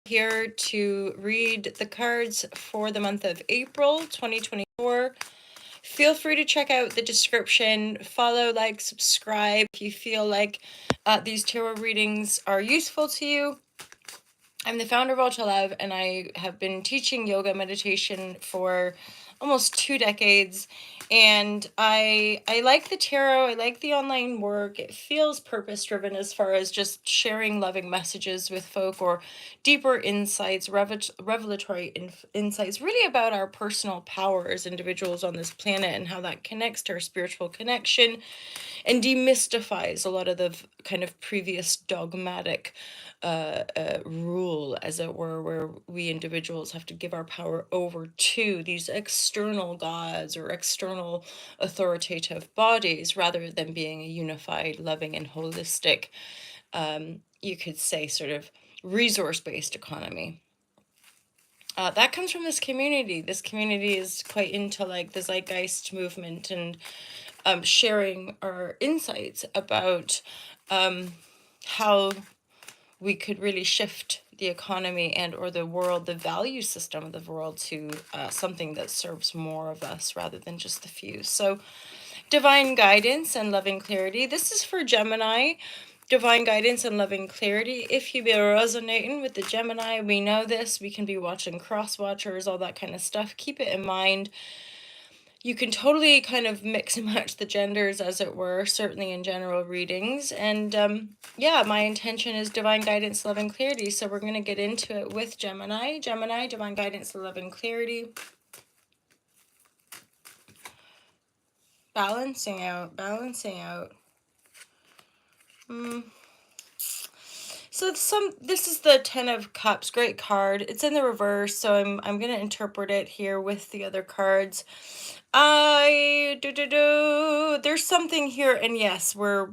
Here to read the cards for the month of April 2024. Feel free to check out the description, follow, like, subscribe if you feel like these tarot readings are useful to you. I'm the founder of All to Love, and I have been teaching yoga meditation for almost 2 decades. And I like the tarot. I like the online work. It feels purpose driven as far as just sharing loving messages with folk, or deeper insights, revelatory insights, really about our personal power as individuals on this planet and how that connects to our spiritual connection and demystifies a lot of the kind of previous dogmatic rule, as it were, where we individuals have to give our power over to these external gods or external authoritative bodies, rather than being a unified, loving, and holistic, you could say, sort of resource-based economy. That comes from this community. This community is quite into like the zeitgeist movement and sharing our insights about how we could really shift the economy and or the world, the value system of the world, to something that serves more of us rather than just the few. So divine guidance and loving clarity. This is for Gemini. Divine guidance and loving clarity. If you be resonating with the Gemini, we know this. We can be watching cross watchers, all that kind of stuff. Keep it in mind. You can totally kind of mix and match the genders, as it were, certainly in general readings. And yeah, my intention is divine guidance, love, and clarity. So we're going to get into it with Gemini. Gemini, divine guidance, love, and clarity. Balancing out, balancing out. So this is the Ten of Cups, great card. It's in the reverse, so I'm going to interpret it here with the other cards. There's something here, and yes, we're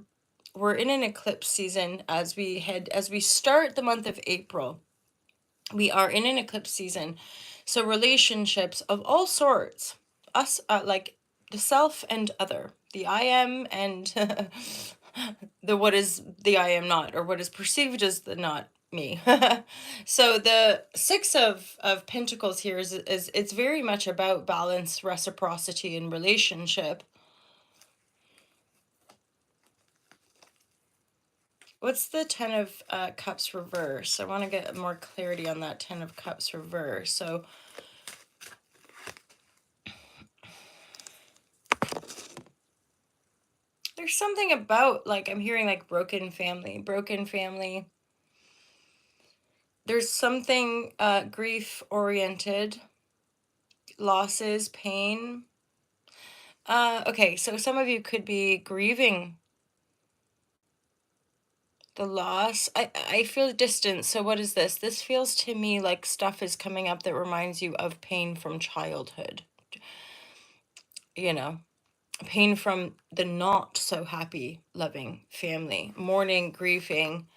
in an eclipse season as we start the month of April. We are in an eclipse season. So relationships of all sorts, us, like the self and other, the I am and the what is the I am not, or what is perceived as the not me. So the Six of Pentacles here is it's very much about balance, reciprocity, and relationship. What's the Ten of Cups reverse? I want to get more clarity on that Ten of Cups reverse. So there's something about, like, I'm hearing like broken family. There's something grief oriented, losses, pain. Okay, so some of you could be grieving the loss. I feel distance. So what is this? This feels to me like stuff is coming up that reminds you of pain from childhood. You know, pain from the not so happy, loving family, mourning, grieving,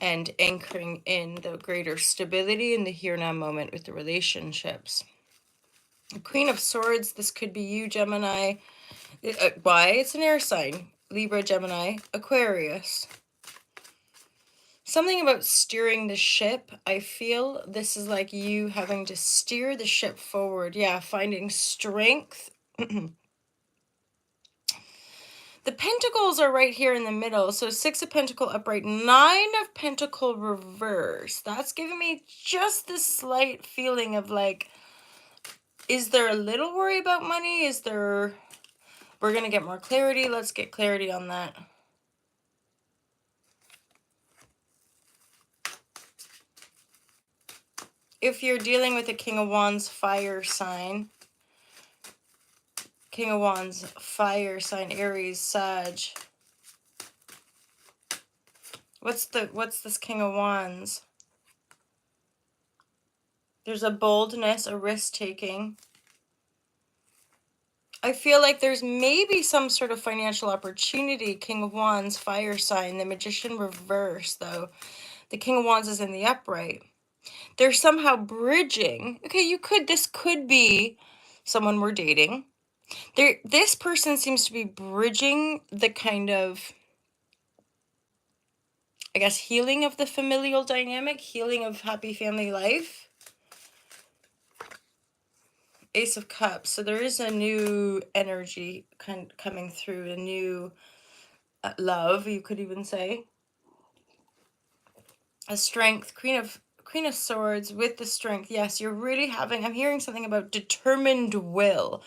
and anchoring in the greater stability in the here now moment with the relationships. The Queen of Swords, this could be you, Gemini. Why? It's an air sign. Libra, Gemini, Aquarius. Something about steering the ship. I feel this is like you having to steer the ship forward. Yeah, finding strength. The Pentacles are right here in the middle. So Six of Pentacle upright, Nine of Pentacle reverse. That's giving me just this slight feeling of like, is there a little worry about money? Is there... We're going to get more clarity. Let's get clarity on that. If you're dealing with a King of Wands fire sign, King of Wands fire sign, Aries, Sag. What's this King of Wands? There's a boldness, a risk-taking. I feel like there's maybe some sort of financial opportunity. King of Wands, fire sign. The Magician reverse, though. The King of Wands is in the upright. They're somehow bridging. Okay, this could be someone we're dating. This person seems to be bridging the kind of... I guess, healing of the familial dynamic, healing of happy family life. Ace of Cups. So there is a new energy coming through, a new love, you could even say. A strength, Queen of Swords with the strength. Yes, you're really having, I'm hearing something about determined will.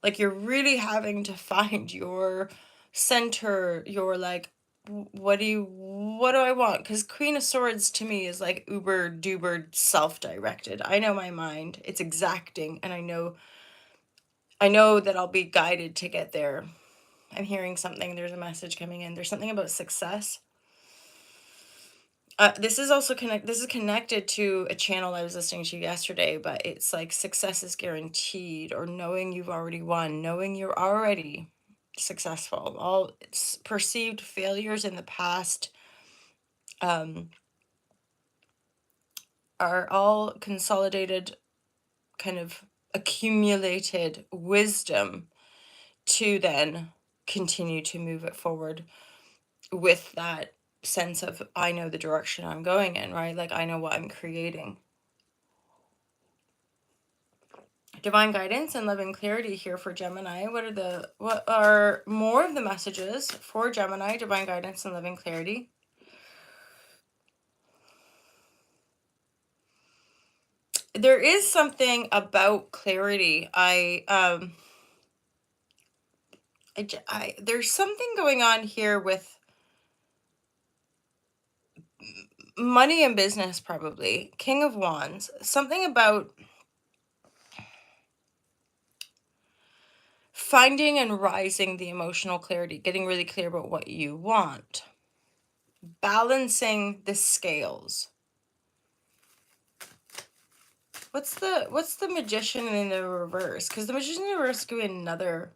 Like you're really having to find your center, your like, what do I want? Because Queen of Swords to me is like uber duper self-directed. I know my mind, it's exacting, and I know that I'll be guided to get there. I'm hearing something, there's a message coming in. There's something about success. This is also connected to a channel I was listening to yesterday, but it's like success is guaranteed, or knowing you've already won, knowing you're already successful. All perceived failures in the past are all consolidated, kind of accumulated wisdom to then continue to move it forward with that sense of, I know the direction I'm going in, right? Like I know what I'm creating. Divine guidance and love and clarity here for Gemini. What are more of the messages for Gemini? Divine guidance and love and clarity. There is something about clarity. There's something going on here with money and business, probably. King of Wands. Something about finding and rising the emotional clarity, getting really clear about what you want, balancing the scales. What's the Magician in the reverse? Because the Magician in the reverse could be another.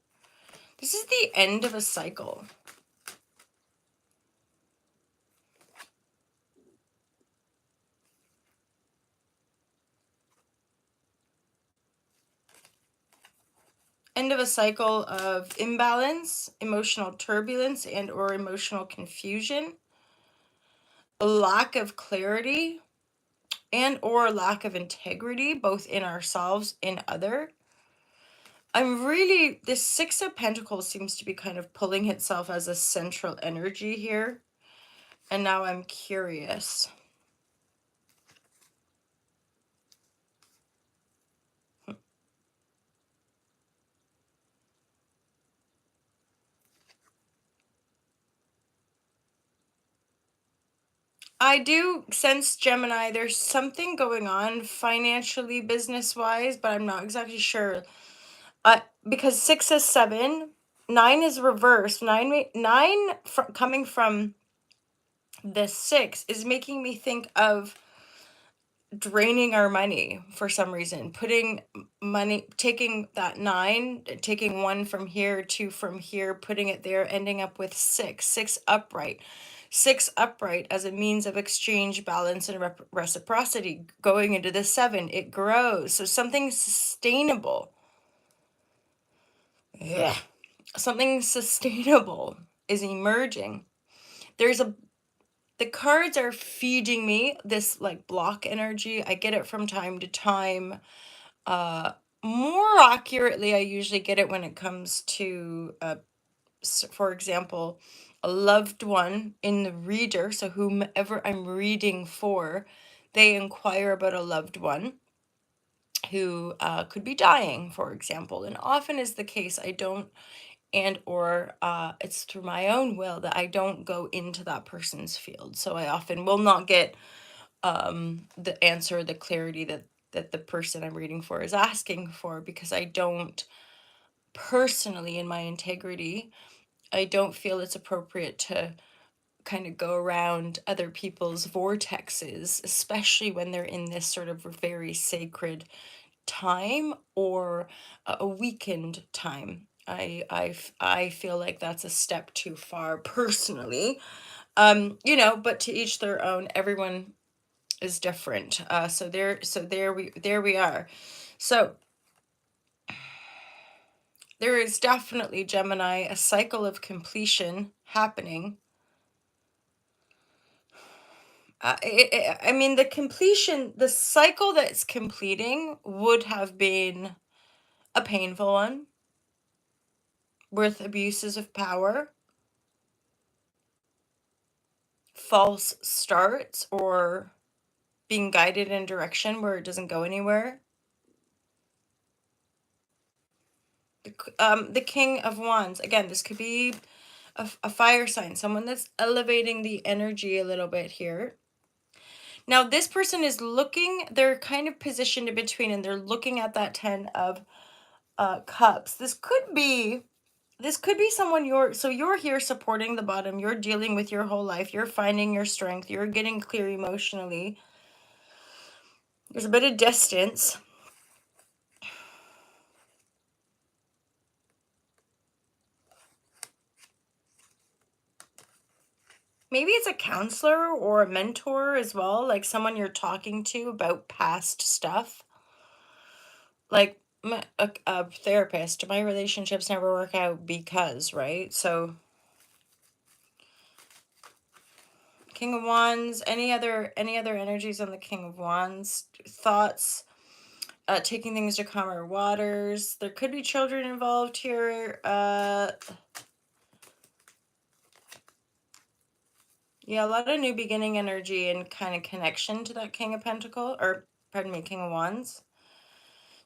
This is the end of a cycle. End of a cycle of imbalance, emotional turbulence, and or emotional confusion, a lack of clarity, and or lack of integrity, both in ourselves and other. This Six of Pentacles seems to be kind of pulling itself as a central energy here. And now I'm curious. I do sense, Gemini, there's something going on financially, business-wise, but I'm not exactly sure. Because 6 is 7, 9 is reversed. Coming from the 6 is making me think of draining our money for some reason. Putting money, taking that 9, taking 1 from here, 2 from here, putting it there, ending up with 6 upright. 6 upright as a means of exchange, balance, and reciprocity. Going into the 7, it grows. So something sustainable. Yeah. Something sustainable is emerging. The cards are feeding me this like block energy. I get it from time to time. More accurately, I usually get it when it comes to, for example, a loved one in the reader. So whomever I'm reading for, they inquire about a loved one who could be dying, for example. And often is the case, I don't, and or it's through my own will that I don't go into that person's field. So I often will not get the answer, the clarity that the person I'm reading for is asking for, because I don't personally, in my integrity, I don't feel it's appropriate to kind of go around other people's vortexes, especially when they're in this sort of very sacred time or a weakened time. I feel like that's a step too far personally. But to each their own. Everyone is different. There we are. So there is definitely, Gemini, a cycle of completion happening. I mean, the cycle that's completing would have been a painful one with abuses of power, false starts, or being guided in a direction where it doesn't go anywhere. The King of Wands, again, this could be a fire sign, someone that's elevating the energy a little bit here. Now, this person is looking, they're kind of positioned in between, and they're looking at that 10 of cups. This could be someone you're here supporting the bottom, you're dealing with your whole life, you're finding your strength, you're getting clear emotionally. There's a bit of distance. Maybe it's a counselor or a mentor as well, like someone you're talking to about past stuff. Like a therapist, my relationships never work out because, right? So King of Wands, any other energies on the King of Wands? Thoughts, taking things to calmer waters. There could be children involved here. Yeah, a lot of new beginning energy and kind of connection to that King of Pentacle, or pardon me, King of Wands.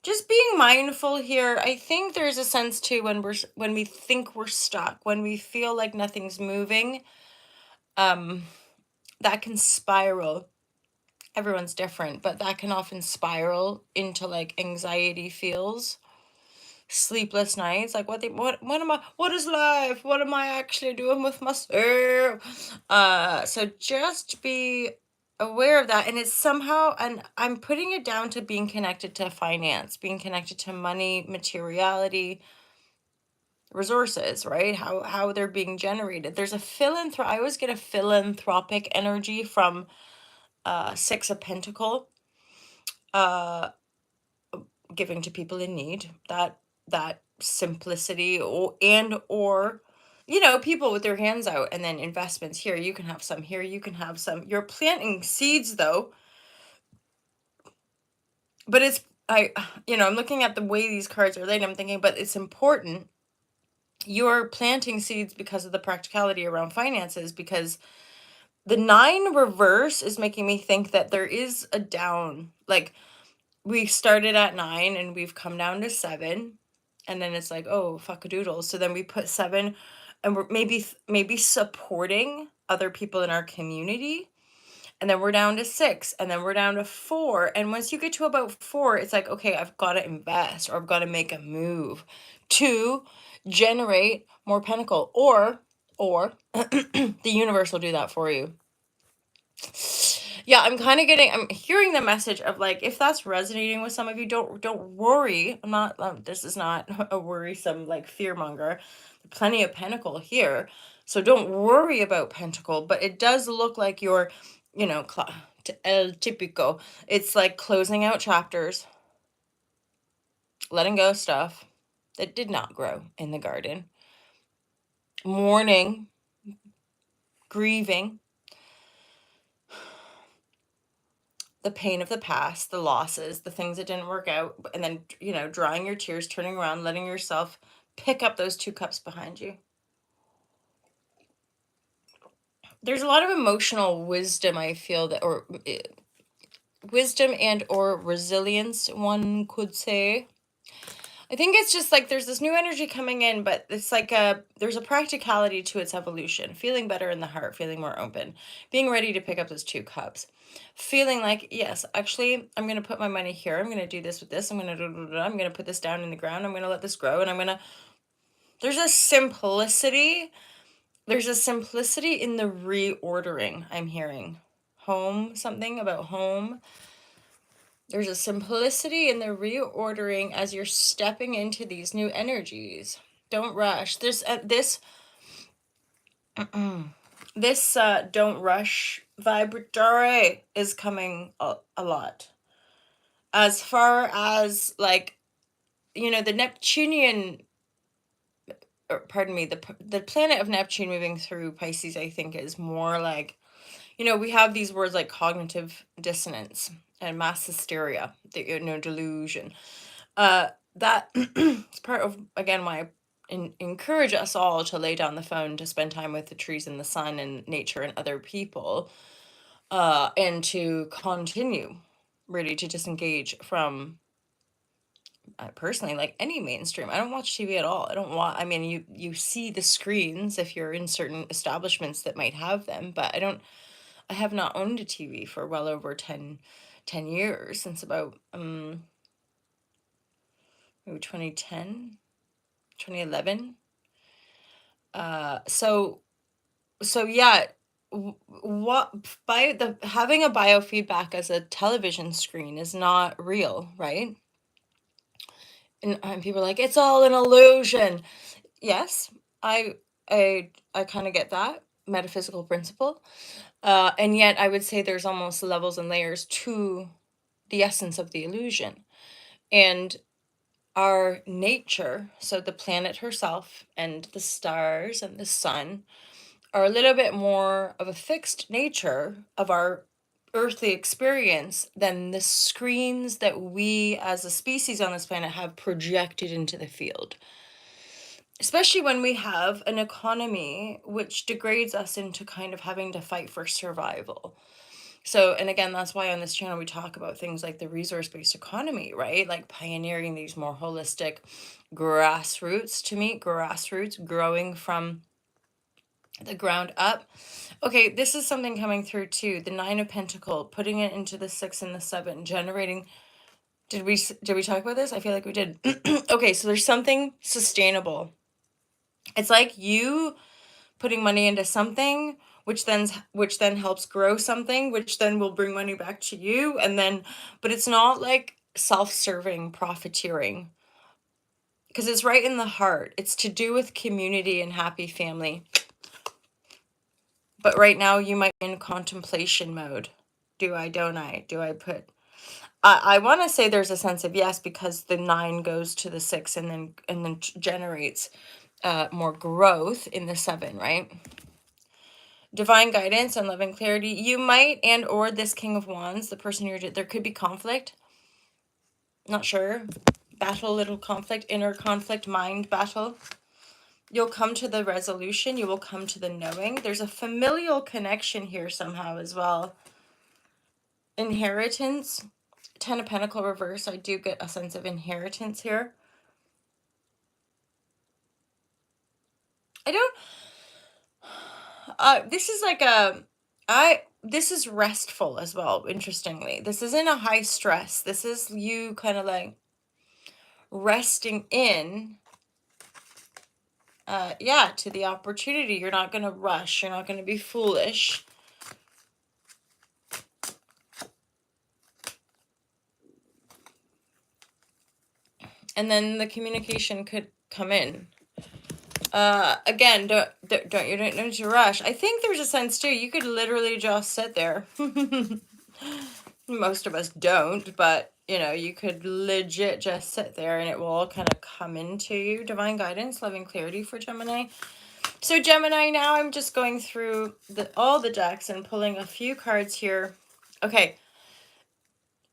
Just being mindful here. I think there's a sense too when we think we're stuck, when we feel like nothing's moving, that can spiral. Everyone's different, but that can often spiral into like anxiety feels, sleepless nights, like what is life, what am I actually doing with myself? So just be aware of that, and it's somehow, and I'm putting it down to being connected to finance, being connected to money, materiality, resources, right? How they're being generated. There's a I always get a philanthropic energy from Six of Pentacle, uh giving to people in need, that simplicity, or people with their hands out, and then investments. Here you can have some, here you can have some. You're planting seeds though, but it's I'm looking at the way these cards are laid, I'm thinking, but it's important. You're planting seeds because of the practicality around finances, because the 9 reverse is making me think that there is a down, like we started at 9 and we've come down to 7, and then it's like, oh, fuck a doodle. So then we put 7, and we're maybe supporting other people in our community, and then we're down to 6, and then we're down to 4, and once you get to about 4, it's like, okay, I've got to invest, or I've got to make a move to generate more pentacle, or the universe will do that for you. Yeah, I'm hearing the message of, like, if that's resonating with some of you, don't worry. I'm not, this is not a worrisome, like, fear monger. Plenty of pentacle here. So don't worry about pentacle, but it does look like you're, el típico. It's like closing out chapters, letting go of stuff that did not grow in the garden, mourning, grieving, the pain of the past, the losses, the things that didn't work out, and then, drying your tears, turning around, letting yourself pick up those 2 cups behind you. There's a lot of emotional wisdom, I feel, that, or wisdom and or resilience, one could say. I think it's just like there's this new energy coming in, but it's like there's a practicality to its evolution. Feeling better in the heart, feeling more open, being ready to pick up those 2 cups, feeling like, yes, actually, I'm going to put my money here. I'm going to do this with this. I'm going to put this down in the ground. I'm going to let this grow, and there's a simplicity. There's a simplicity in the reordering. I'm hearing something about home. There's a simplicity in the reordering as you're stepping into these new energies. Don't rush. This don't rush vibratory is coming a lot. As far as, like, the Neptunian, or pardon me, the planet of Neptune moving through Pisces, I think, is more like we have these words like cognitive dissonance and mass hysteria, delusion. That is part of, again, why I encourage us all to lay down the phone, to spend time with the trees and the sun and nature and other people, and to continue really to disengage from, personally, like any mainstream. I don't watch TV at all. I don't want, I mean, you see the screens if you're in certain establishments that might have them, but I have not owned a TV for well over 10 years, since about maybe 2010, 2011. So yeah, what having a biofeedback as a television screen is not real, right? And people are like, it's all an illusion. Yes, I I kind of get that metaphysical principle. And yet I would say there's almost levels and layers to the essence of the illusion. And our nature, so the planet herself and the stars and the sun, are a little bit more of a fixed nature of our earthly experience than the screens that we as a species on this planet have projected into the field. Especially when we have an economy which degrades us into kind of having to fight for survival. So, and again, that's why on this channel we talk about things like the resource-based economy, right? Like pioneering these more holistic grassroots, to me, grassroots growing from the ground up. Okay, this is something coming through too. The Nine of Pentacle, putting it into the 6 and the 7, generating. Did we talk about this? I feel like we did. Okay, so there's something sustainable. It's like you putting money into something, which then helps grow something, which then will bring money back to you, and then, but it's not like self-serving profiteering, because it's right in the heart. It's to do with community and happy family. But right now you might be in contemplation mode. Do I, don't I? Do I put, I want to say there's a sense of yes, because the 9 goes to the 6 and then generates more growth in the 7, right? Divine guidance and love and clarity. You might, and or this King of Wands, the person there could be conflict. Not sure. Battle, little conflict, inner conflict, mind battle. You'll come to the resolution. You will come to the knowing. There's a familial connection here somehow as well. Inheritance. 10 of Pentacle reverse. I do get a sense of inheritance here. I don't, this is like this is restful as well, interestingly. This isn't a high stress. This is you kind of like resting in, yeah, to the opportunity. You're not going to rush. You're not going to be foolish. And then the communication could come in. Again, don't need to rush. I think there's a sense too, you could literally just sit there. Most of us don't, but you could legit just sit there and it will all kind of come into you. Divine guidance, loving clarity for Gemini. So Gemini, now I'm just going through all the decks and pulling a few cards here. Okay.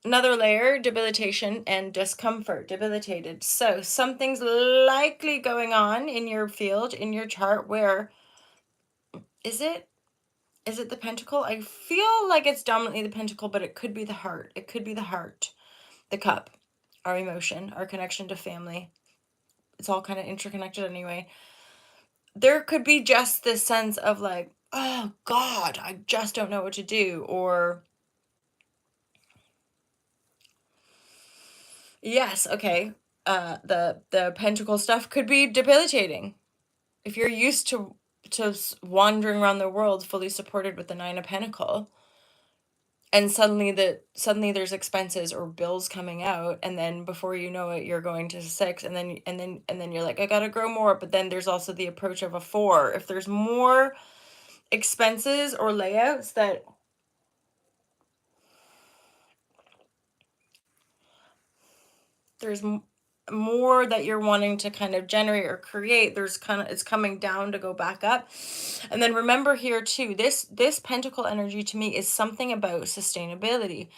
Another layer, debilitation and discomfort, debilitated. So something's likely going on in your field, in your chart, where, is it the pentacle? I feel like it's dominantly the pentacle, but it could be the heart. It could be the heart, the cup, our emotion, our connection to family. It's all kind of interconnected anyway. There could be just this sense of like, oh God, I just don't know what to do. Or yes, okay. The pentacle stuff could be debilitating. If you're used to wandering around the world fully supported with the 9 of Pentacle, and suddenly there's expenses or bills coming out, and then before you know it, you're going to 6, and then you're like, I gotta grow more, but then there's also the approach of a 4. If there's more expenses or layouts that there's more that you're wanting to kind of generate or create, there's kind of, it's coming down to go back up. And then remember here too, this pentacle energy to me is something about sustainability,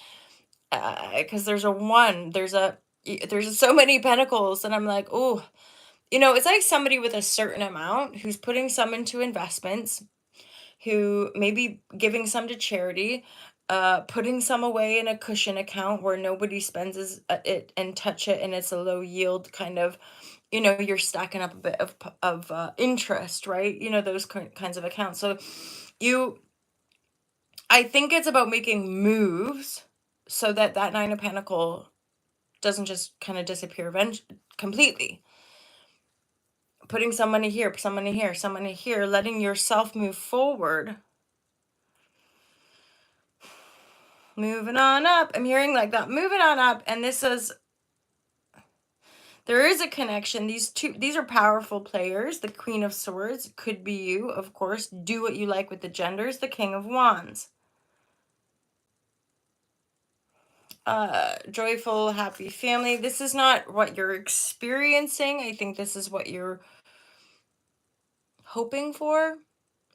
because there's so many pentacles, and I'm like, oh, it's like somebody with a certain amount who's putting some into investments, who may be giving some to charity, putting some away in a cushion account where nobody it and touch it, and it's a low yield kind of, you're stacking up a bit of interest, right? Those kinds of accounts. So you, I think it's about making moves so that that Nine of Pentacle doesn't just kind of disappear completely. Putting some money here, some money here, some money here, letting yourself move forward. Moving on up. I'm hearing like that. Moving on up. And there is a connection. These are powerful players. The Queen of Swords could be you, of course. Do what you like with the genders. The King of Wands. Joyful, happy family. This is not what you're experiencing. I think this is what you're hoping for,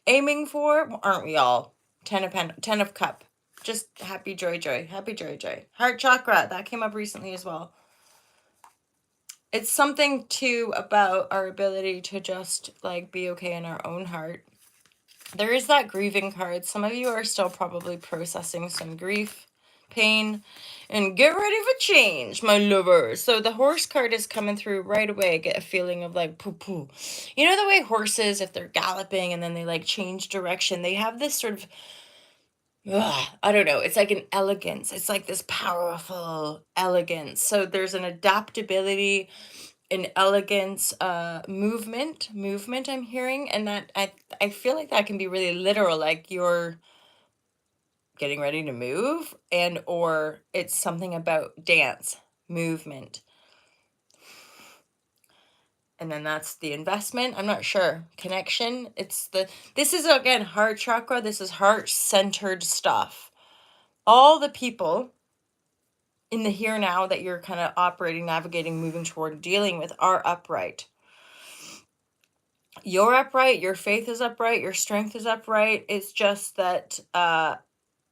aiming for. Aren't we all? Ten of Cup. Just happy, joy. Happy, joy. Heart chakra. That came up recently as well. It's something too about our ability to just like be okay in our own heart. There is that grieving card. Some of you are still probably processing some grief, pain, and get ready for change, my lovers. So the horse card is coming through right away. Get a feeling of like poo poo. You know the way horses, if they're galloping and then they like change direction, they have this sort of, I don't know. It's like an elegance. It's like this powerful elegance. So there's an adaptability, an elegance, movement I'm hearing, and that I feel like that can be really literal, like you're getting ready to move, and or it's something about dance, movement. And then that's the investment. I'm not sure. Connection. This is again heart chakra. This is heart-centered stuff. All the people in the here now that you're kind of operating, navigating, moving toward, dealing with are upright. You're upright, your faith is upright, your strength is upright. It's just that,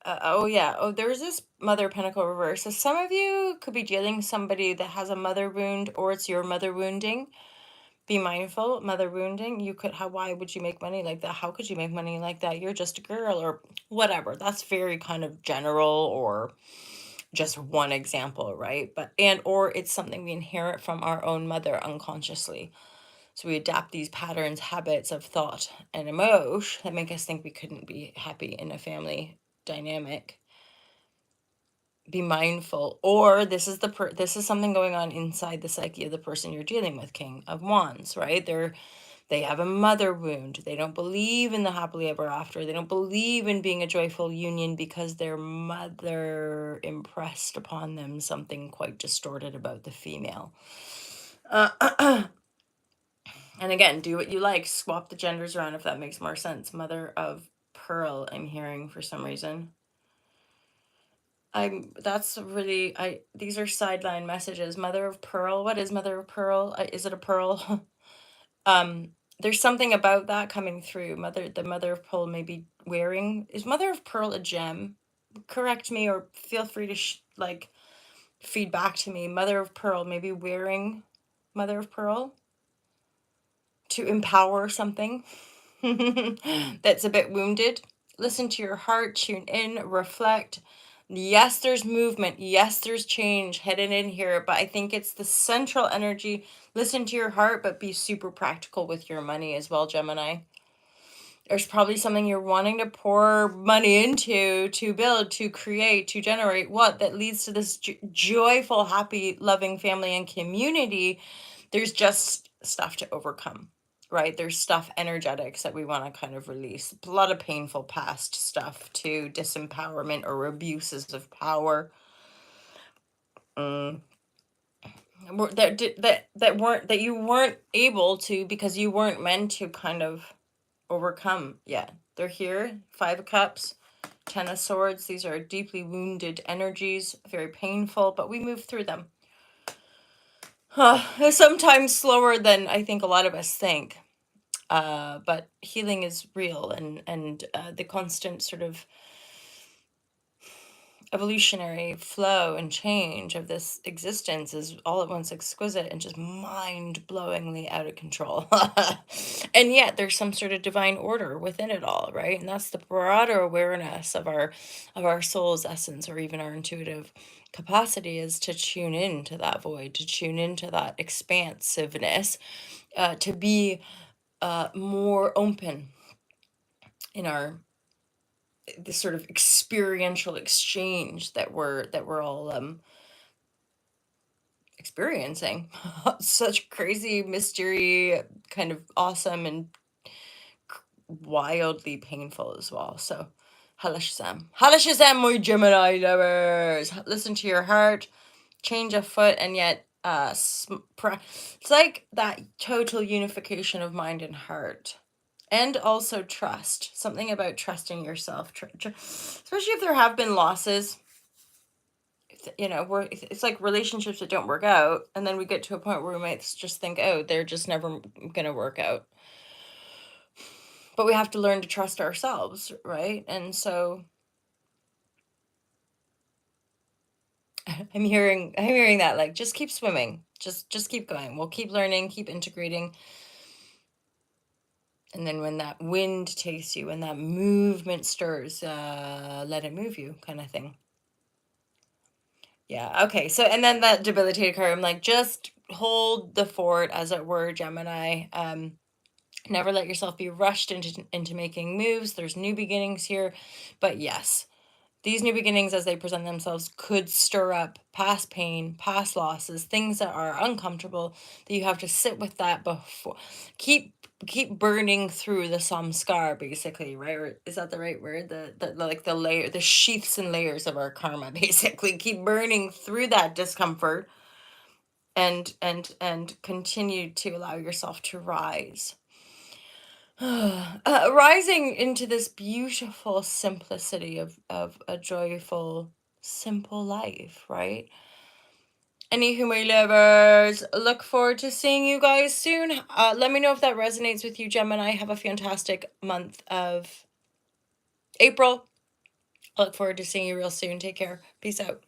there's this Mother Pentacle reverse. So some of you could be dealing with somebody that has a mother wound, or it's your mother wounding. Be mindful, mother wounding. Why would you make money like that? How could you make money like that? You're just a girl, or whatever. That's very kind of general, or just one example, right? Or it's something we inherit from our own mother unconsciously. So we adapt these patterns, habits of thought and emotion that make us think we couldn't be happy in a family dynamic. Be mindful. Or this is something going on inside the psyche of the person you're dealing with, King of Wands, right? They have a mother wound. They don't believe in the happily ever after. They don't believe in being a joyful union because their mother impressed upon them something quite distorted about the female. And again, do what you like. Swap the genders around if that makes more sense. Mother of Pearl, I'm hearing for some reason. These are sideline messages. Mother of Pearl. What is Mother of Pearl? Is it a pearl? There's something about that coming through. The Mother of Pearl may be wearing. Is Mother of Pearl a gem? Correct me, or feel free to feed back to me. Mother of Pearl, maybe wearing Mother of Pearl to empower something that's a bit wounded. Listen to your heart, tune in, reflect. Yes, there's movement. Yes, there's change headed in here, but I think it's the central energy. Listen to your heart, but be super practical with your money as well, Gemini. There's probably something you're wanting to pour money into, to build, to create, to generate, that leads to this joyful, happy, loving family and community. There's just stuff to overcome, right? There's stuff, energetics, that we want to kind of release. A lot of painful past stuff too, disempowerment or abuses of power. That you weren't able to, because you weren't meant to kind of overcome yet. They're here. 5 of Cups, 10 of Swords. These are deeply wounded energies, very painful, but we move through them. Sometimes slower than I think a lot of us think. But healing is real, and the constant sort of evolutionary flow and change of this existence is all at once exquisite and just mind-blowingly out of control. And yet there's some sort of divine order within it all, right? And that's the broader awareness of our soul's essence, or even our intuitive capacity, is to tune into that void, to tune into that expansiveness, to be more open in our this sort of experiential exchange that we're all experiencing. Such crazy mystery, kind of awesome and wildly painful as well. So hala shazam, my Gemini lovers, listen to your heart, change a foot, and yet it's like that total unification of mind and heart. And also trust. Something about trusting yourself, especially if there have been losses. You know, it's like relationships that don't work out, and then we get to a point where we might just think, oh, they're just never gonna work out. But we have to learn to trust ourselves, right? And so I'm hearing that, like, just keep swimming, just keep going. We'll keep learning, keep integrating. And then when that wind takes you, when that movement stirs, let it move you, kind of thing. Yeah, okay. So, and then that debilitated card, I'm like, just hold the fort, as it were, Gemini. Never let yourself be rushed into making moves. There's new beginnings here. But yes, these new beginnings, as they present themselves, could stir up past pain, past losses, things that are uncomfortable, that you have to sit with that before. Keep burning through the samskar, basically, right? Or is that the right word? The like the layer, the sheaths and layers of our karma, basically. Keep burning through that discomfort, and continue to allow yourself to rise. Rising into this beautiful simplicity of a joyful, simple life, right? Anywho, my lovers, look forward to seeing you guys soon. Let me know if that resonates with you, Gemini. Have a fantastic month of April. I look forward to seeing you real soon. Take care. Peace out.